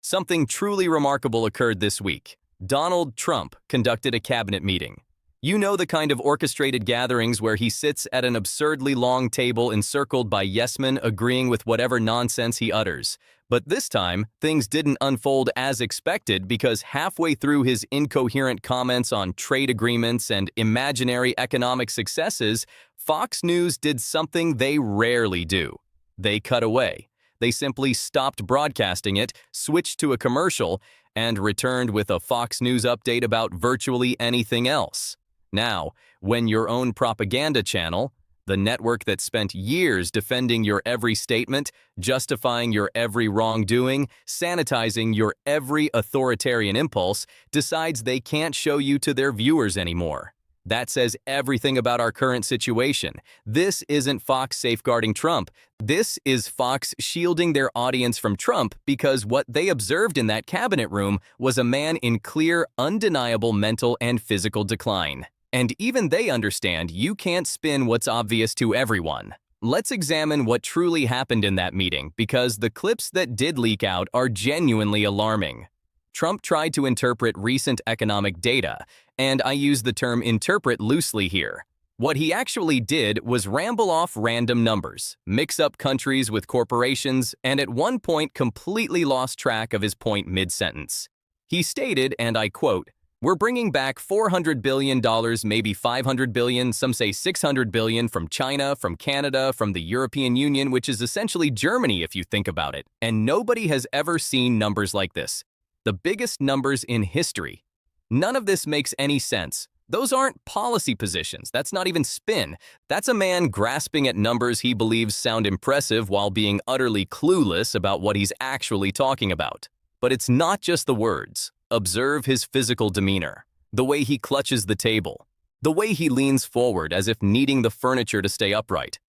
Something truly remarkable occurred this week. Donald Trump conducted a cabinet meeting. You know, the kind of orchestrated gatherings where he sits at an absurdly long table encircled by yes-men agreeing with whatever nonsense he utters. But this time, things didn't unfold as expected because halfway through his incoherent comments on trade agreements and imaginary economic successes, Fox News did something they rarely do. They cut away. They simply stopped broadcasting it, switched to a commercial, and returned with a Fox News update about virtually anything else. Now, when your own propaganda channel, the network that spent years defending your every statement, justifying your every wrongdoing, sanitizing your every authoritarian impulse, decides they can't show you to their viewers anymore. That says everything about our current situation. This isn't Fox safeguarding Trump. This is Fox shielding their audience from Trump because what they observed in that cabinet room was a man in clear, undeniable mental and physical decline. And even they understand you can't spin what's obvious to everyone. Let's examine what truly happened in that meeting because the clips that did leak out are genuinely alarming. Trump tried to interpret recent economic data, and I use the term interpret loosely here. What he actually did was ramble off random numbers, mix up countries with corporations, and at one point completely lost track of his point mid-sentence. He stated, and I quote, "We're bringing back $400 billion, maybe $500 billion, some say $600 billion from China, from Canada, from the European Union, which is essentially Germany if you think about it. And nobody has ever seen numbers like this. The biggest numbers in history. None of this makes any sense. Those aren't policy positions. That's not even spin. That's a man grasping at numbers he believes sound impressive while being utterly clueless about what he's actually talking about. But it's not just the words. Observe his physical demeanor, the way he clutches the table, the way he leans forward as if needing the furniture to stay upright,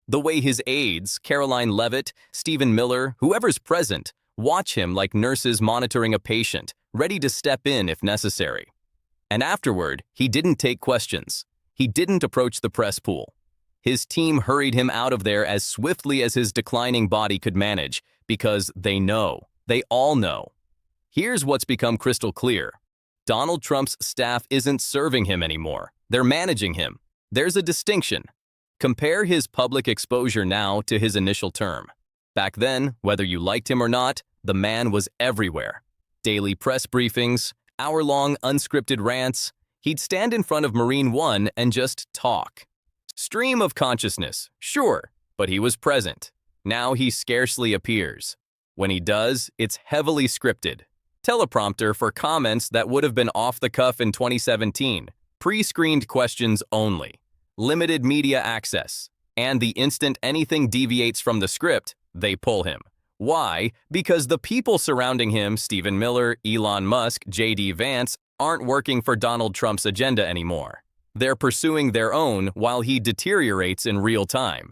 the way his aides, Caroline Leavitt, Stephen Miller, whoever's present, watch him like nurses monitoring a patient, ready to step in if necessary. And afterward, he didn't take questions. He didn't approach the press pool. His team hurried him out of there as swiftly as his declining body could manage, because they know. They all know. Here's what's become crystal clear. Donald Trump's staff isn't serving him anymore. They're managing him. There's a distinction. Compare his public exposure now to his initial term. Back then, whether you liked him or not, the man was everywhere. Daily press briefings, hour-long unscripted rants. He'd stand in front of Marine One and just talk. Stream of consciousness, sure, but he was present. Now he scarcely appears. When he does, it's heavily scripted. Teleprompter for comments that would have been off the cuff in 2017. Pre-screened questions only. Limited media access. And the instant anything deviates from the script, they pull him. Why? Because the people surrounding him, Stephen Miller, Elon Musk, J.D. Vance, aren't working for Donald Trump's agenda anymore. They're pursuing their own while he deteriorates in real time.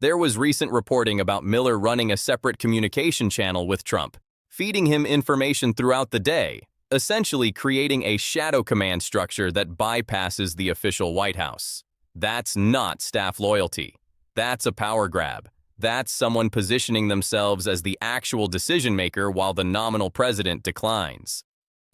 There was recent reporting about Miller running a separate communication channel with Trump, feeding him information throughout the day, essentially creating a shadow command structure that bypasses the official White House. That's not staff loyalty. That's a power grab. That's someone positioning themselves as the actual decision-maker while the nominal president declines.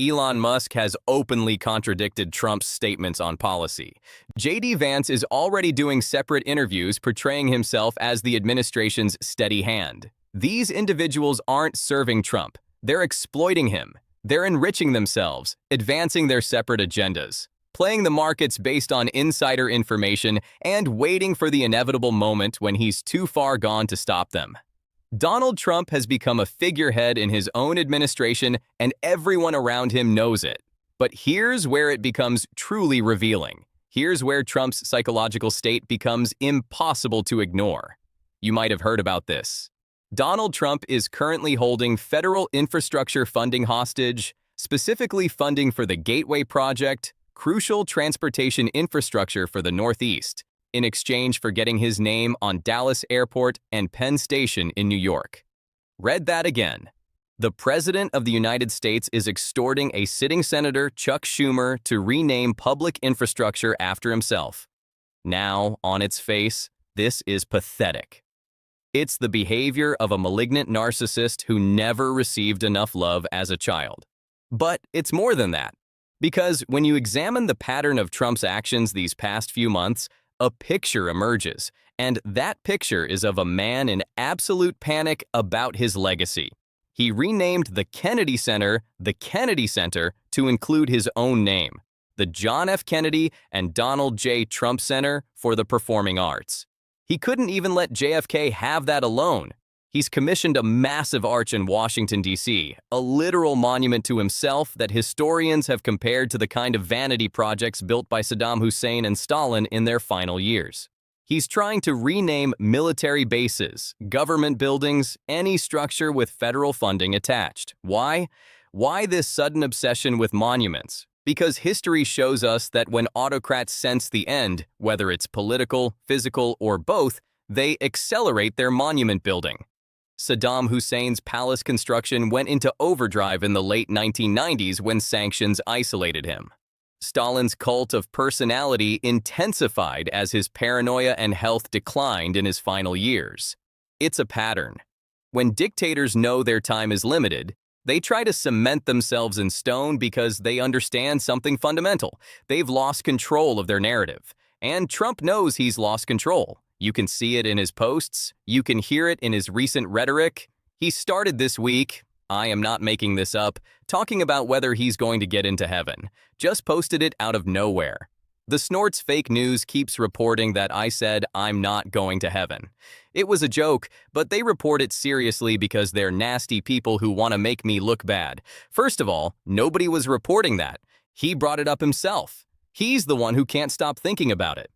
Elon Musk has openly contradicted Trump's statements on policy. J.D. Vance is already doing separate interviews portraying himself as the administration's steady hand. These individuals aren't serving Trump. They're exploiting him. They're enriching themselves, advancing their separate agendas, playing the markets based on insider information, and waiting for the inevitable moment when he's too far gone to stop them. Donald Trump has become a figurehead in his own administration, and everyone around him knows it. But here's where it becomes truly revealing. Here's where Trump's psychological state becomes impossible to ignore. You might have heard about this. Donald Trump is currently holding federal infrastructure funding hostage, specifically funding for the Gateway Project, crucial transportation infrastructure for the Northeast, in exchange for getting his name on Dallas Airport and Penn Station in New York. Read that again. The President of the United States is extorting a sitting Senator, Chuck Schumer, to rename public infrastructure after himself. Now, on its face, this is pathetic. It's the behavior of a malignant narcissist who never received enough love as a child. But it's more than that. Because when you examine the pattern of Trump's actions these past few months, a picture emerges, and that picture is of a man in absolute panic about his legacy. He renamed the Kennedy Center the Kennedy Center to include his own name, the John F. Kennedy and Donald J. Trump Center for the Performing Arts. He couldn't even let JFK have that alone. He's commissioned a massive arch in Washington, D.C., a literal monument to himself that historians have compared to the kind of vanity projects built by Saddam Hussein and Stalin in their final years. He's trying to rename military bases, government buildings, any structure with federal funding attached. Why? Why this sudden obsession with monuments? Because history shows us that when autocrats sense the end, whether it's political, physical, or both, they accelerate their monument building. Saddam Hussein's palace construction went into overdrive in the late 1990s when sanctions isolated him. Stalin's cult of personality intensified as his paranoia and health declined in his final years. It's a pattern. When dictators know their time is limited, they try to cement themselves in stone because they understand something fundamental. They've lost control of their narrative. And Trump knows he's lost control. You can see it in his posts. You can hear it in his recent rhetoric. He started this week, I am not making this up, talking about whether he's going to get into heaven. Just posted it out of nowhere. The Snort's fake news keeps reporting that I said I'm not going to heaven. It was a joke, but they report it seriously because they're nasty people who want to make me look bad. First of all, nobody was reporting that. He brought it up himself. He's the one who can't stop thinking about it.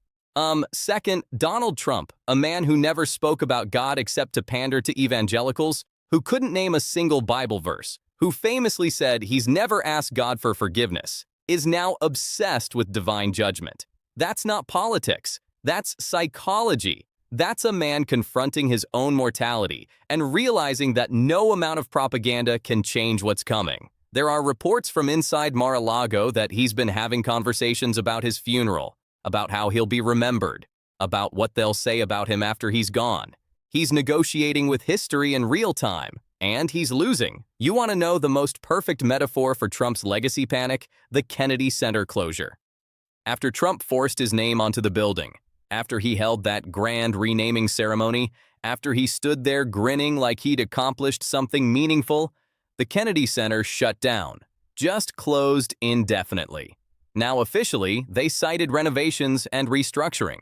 Second, Donald Trump, a man who never spoke about God except to pander to evangelicals, who couldn't name a single Bible verse, who famously said he's never asked God for forgiveness, is now obsessed with divine judgment. That's not politics. That's psychology. That's a man confronting his own mortality and realizing that no amount of propaganda can change what's coming. There are reports from inside Mar-a-Lago that he's been having conversations about his funeral, about how he'll be remembered, about what they'll say about him after he's gone. He's negotiating with history in real time, and he's losing. You want to know the most perfect metaphor for Trump's legacy panic? The Kennedy Center closure. After Trump forced his name onto the building, after he held that grand renaming ceremony, after he stood there grinning like he'd accomplished something meaningful, the Kennedy Center shut down, just closed indefinitely. Now officially, they cited renovations and restructuring.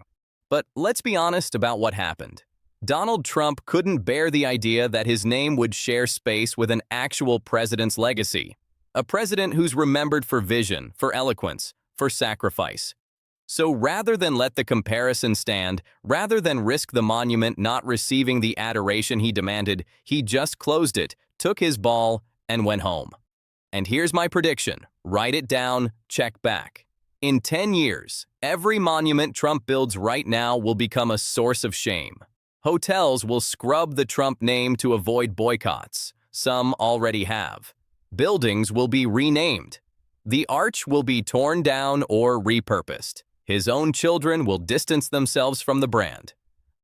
But let's be honest about what happened. Donald Trump couldn't bear the idea that his name would share space with an actual president's legacy. A president who's remembered for vision, for eloquence, for sacrifice. So rather than let the comparison stand, rather than risk the monument not receiving the adoration he demanded, he just closed it, took his ball, and went home. And here's my prediction. Write it down, check back. In 10 years, every monument Trump builds right now will become a source of shame. Hotels will scrub the Trump name to avoid boycotts. Some already have. Buildings will be renamed. The arch will be torn down or repurposed. His own children will distance themselves from the brand.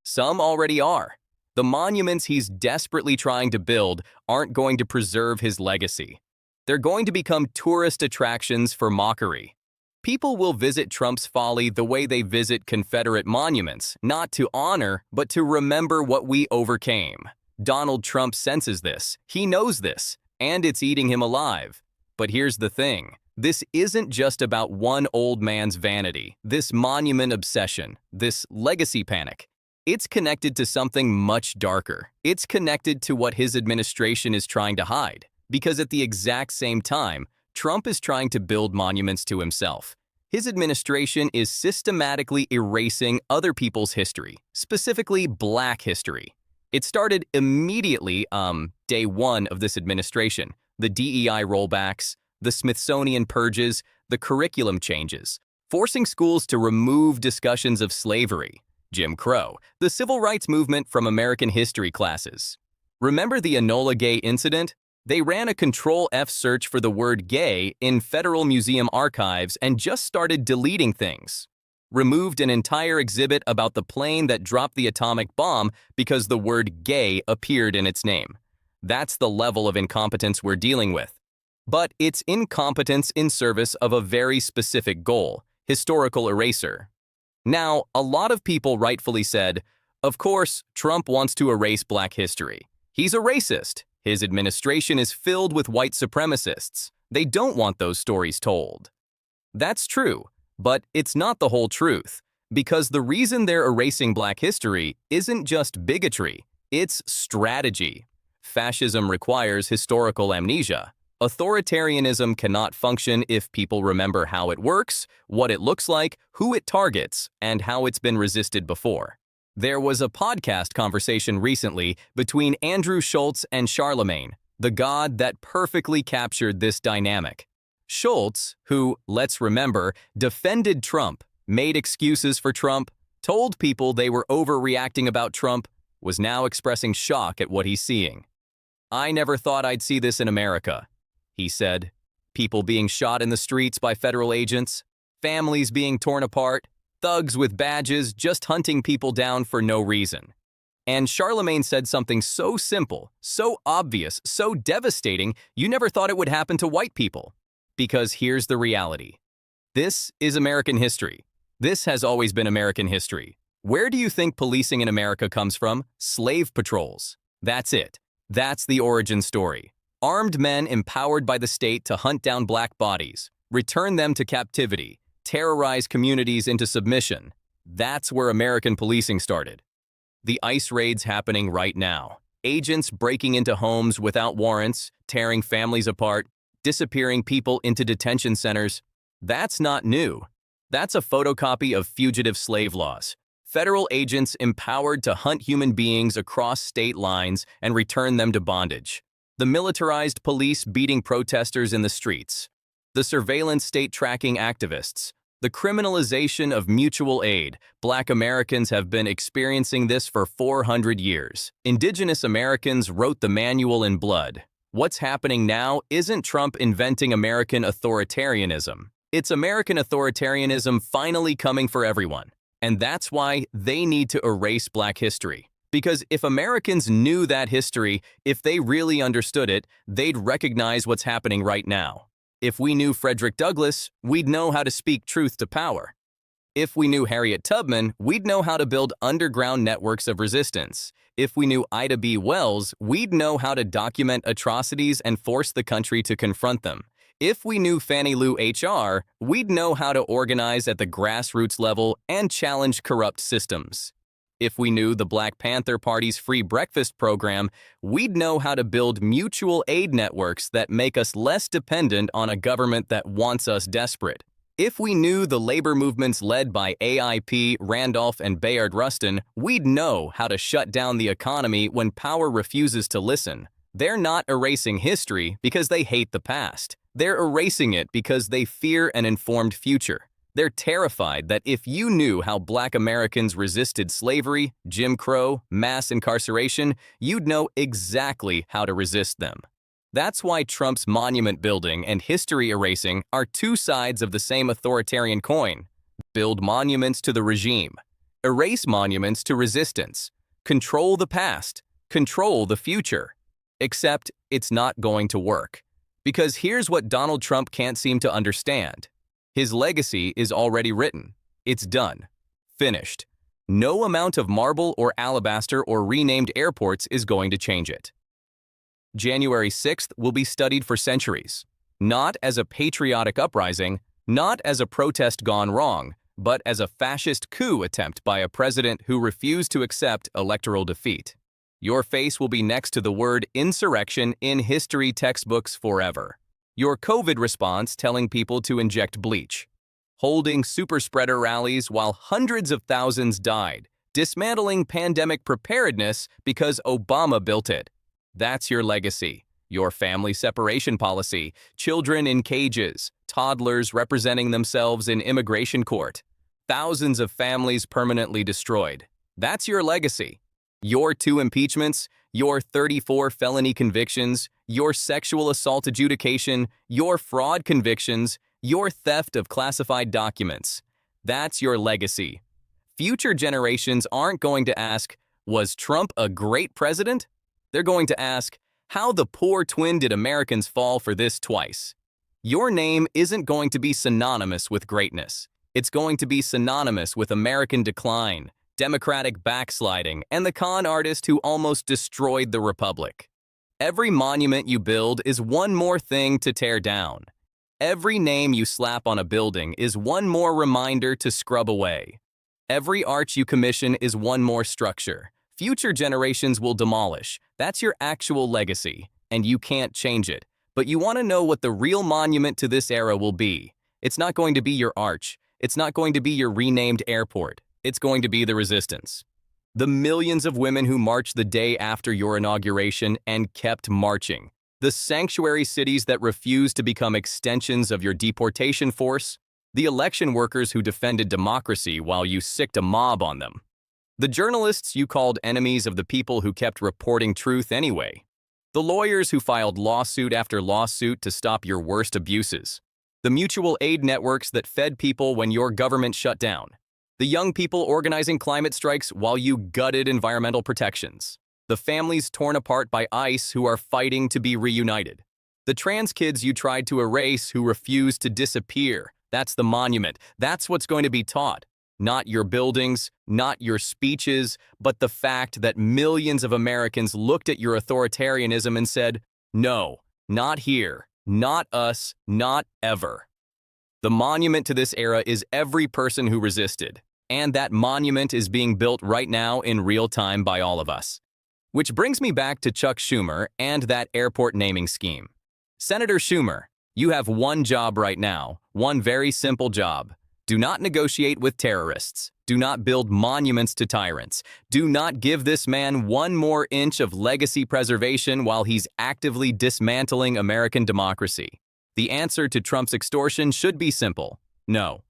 Some already are. The monuments he's desperately trying to build aren't going to preserve his legacy. They're going to become tourist attractions for mockery. People will visit Trump's folly the way they visit Confederate monuments, not to honor, but to remember what we overcame. Donald Trump senses this. He knows this, and it's eating him alive. But here's the thing. This isn't just about one old man's vanity, this monument obsession, this legacy panic. It's connected to something much darker. It's connected to what his administration is trying to hide. Because at the exact same time, Trump is trying to build monuments to himself. His administration is systematically erasing other people's history, specifically Black history. It started immediately, day one of this administration. The DEI rollbacks, the Smithsonian purges, the curriculum changes, forcing schools to remove discussions of slavery, Jim Crow, the civil rights movement from American history classes. Remember the Enola Gay incident? They ran a Control-F search for the word gay in federal museum archives and just started deleting things. removed an entire exhibit about the plane that dropped the atomic bomb because the word gay appeared in its name. That's the level of incompetence we're dealing with. But it's incompetence in service of a very specific goal: historical erasure. Now, a lot of people rightfully said, of course, Trump wants to erase Black history. He's a racist. His administration is filled with white supremacists. They don't want those stories told. That's true, but it's not the whole truth, because the reason they're erasing Black history isn't just bigotry, it's strategy. Fascism requires historical amnesia. Authoritarianism cannot function if people remember how it works, what it looks like, who it targets, and how it's been resisted before. There was a podcast conversation recently between Andrew Schultz and Charlemagne, the god that perfectly captured this dynamic. Schultz, who, let's remember, defended Trump, made excuses for Trump, told people they were overreacting about Trump, was now expressing shock at what he's seeing. "I never thought I'd see this in America," he said. "People being shot in the streets by federal agents, families being torn apart, thugs with badges just hunting people down for no reason." And Charlemagne said something so simple, so obvious, so devastating, you never thought it would happen to white people. Because here's the reality. This is American history. This has always been American history. Where do you think policing in America comes from? Slave patrols. That's it. That's the origin story. Armed men empowered by the state to hunt down Black bodies, return them to captivity, terrorize communities into submission. That's where American policing started. The ICE raids happening right now. Agents breaking into homes without warrants, tearing families apart, disappearing people into detention centers. That's not new. That's a photocopy of fugitive slave laws. Federal agents empowered to hunt human beings across state lines and return them to bondage. The militarized police beating protesters in the streets. The surveillance state tracking activists. The criminalization of mutual aid. Black Americans have been experiencing this for 400 years. Indigenous Americans wrote the manual in blood. What's happening now isn't Trump inventing American authoritarianism. It's American authoritarianism finally coming for everyone. And that's why they need to erase Black history. Because if Americans knew that history, if they really understood it, they'd recognize what's happening right now. If we knew Frederick Douglass, we'd know how to speak truth to power. If we knew Harriet Tubman, we'd know how to build underground networks of resistance. If we knew Ida B. Wells, we'd know how to document atrocities and force the country to confront them. If we knew Fannie Lou H.R., we'd know how to organize at the grassroots level and challenge corrupt systems. If we knew the Black Panther Party's free breakfast program, we'd know how to build mutual aid networks that make us less dependent on a government that wants us desperate. If we knew the labor movements led by AIP, Randolph, and Bayard Rustin, we'd know how to shut down the economy when power refuses to listen. They're not erasing history because they hate the past. They're erasing it because they fear an informed future. They're terrified that if you knew how Black Americans resisted slavery, Jim Crow, mass incarceration, you'd know exactly how to resist them. That's why Trump's monument building and history erasing are two sides of the same authoritarian coin. Build monuments to the regime. Erase monuments to resistance. Control the past. Control the future. Except it's not going to work. Because here's what Donald Trump can't seem to understand. His legacy is already written. It's done. Finished. No amount of marble or alabaster or renamed airports is going to change it. January 6th will be studied for centuries. Not as a patriotic uprising, not as a protest gone wrong, but as a fascist coup attempt by a president who refused to accept electoral defeat. Your face will be next to the word insurrection in history textbooks forever. Your COVID response telling people to inject bleach. Holding super-spreader rallies while hundreds of thousands died. Dismantling pandemic preparedness because Obama built it. That's your legacy. Your family separation policy. Children in cages. Toddlers representing themselves in immigration court. Thousands of families permanently destroyed. That's your legacy. Your 2 impeachments, your 34 felony convictions, your sexual assault adjudication, your fraud convictions, your theft of classified documents. That's your legacy. Future generations aren't going to ask, was Trump a great president? They're going to ask, how the poor twin did Americans fall for this twice? Your name isn't going to be synonymous with greatness. It's going to be synonymous with American decline, Democratic backsliding, and the con artist who almost destroyed the republic. Every monument you build is one more thing to tear down. Every name you slap on a building is one more reminder to scrub away. Every arch you commission is one more structure. Future generations will demolish. That's your actual legacy, and you can't change it. But you want to know what the real monument to this era will be. It's not going to be your arch. It's not going to be your renamed airport. It's going to be the resistance. The millions of women who marched the day after your inauguration and kept marching. The sanctuary cities that refused to become extensions of your deportation force. The election workers who defended democracy while you sicked a mob on them. The journalists you called enemies of the people who kept reporting truth anyway. The lawyers who filed lawsuit after lawsuit to stop your worst abuses. The mutual aid networks that fed people when your government shut down. The young people organizing climate strikes while you gutted environmental protections. The families torn apart by ICE who are fighting to be reunited. The trans kids you tried to erase who refused to disappear. That's the monument. That's what's going to be taught. Not your buildings, not your speeches, but the fact that millions of Americans looked at your authoritarianism and said, no, not here, not us, not ever. The monument to this era is every person who resisted, and that monument is being built right now in real time by all of us. Which brings me back to Chuck Schumer and that airport naming scheme. Senator Schumer, you have one job right now, one very simple job. Do not negotiate with terrorists. Do not build monuments to tyrants. Do not give this man one more inch of legacy preservation while he's actively dismantling American democracy. The answer to Trump's extortion should be simple. No.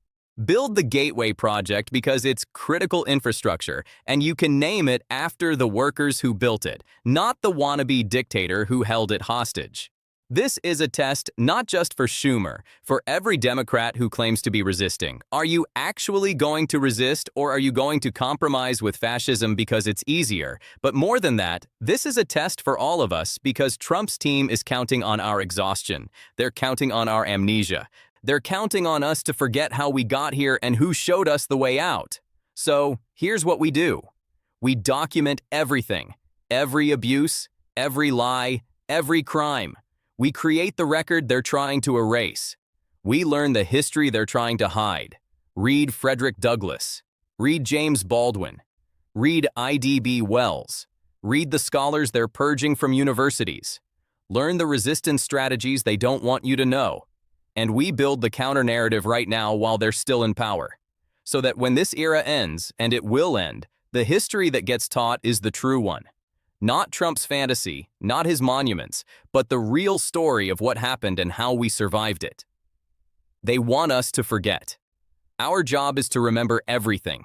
Build the Gateway Project because it's critical infrastructure, and you can name it after the workers who built it, not the wannabe dictator who held it hostage. This is a test not just for Schumer, for every Democrat who claims to be resisting. Are you actually going to resist, or are you going to compromise with fascism because it's easier? But more than that, this is a test for all of us because Trump's team is counting on our exhaustion. They're counting on our amnesia. They're counting on us to forget how we got here and who showed us the way out. So, here's what we do. We document everything. Every abuse, every lie, every crime. We create the record they're trying to erase. We learn the history they're trying to hide. Read Frederick Douglass. Read James Baldwin. Read I.D.B. Wells. Read the scholars they're purging from universities. Learn the resistance strategies they don't want you to know. And we build the counter-narrative right now while they're still in power. So that when this era ends, and it will end, the history that gets taught is the true one. Not Trump's fantasy, not his monuments, but the real story of what happened and how we survived it. They want us to forget. Our job is to remember everything.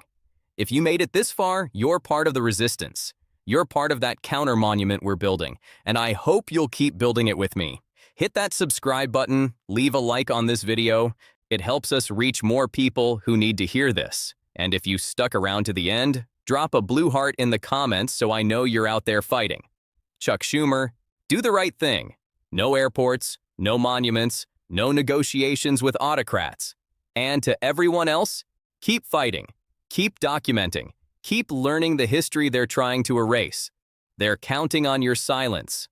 If you made it this far, you're part of the resistance. You're part of that counter-monument we're building, and I hope you'll keep building it with me. Hit that subscribe button, leave a like on this video. It helps us reach more people who need to hear this. And if you stuck around to the end, drop a blue heart in the comments so I know you're out there fighting. Chuck Schumer, do the right thing. No airports, no monuments, no negotiations with autocrats. And to everyone else, keep fighting, keep documenting, keep learning the history they're trying to erase. They're counting on your silence.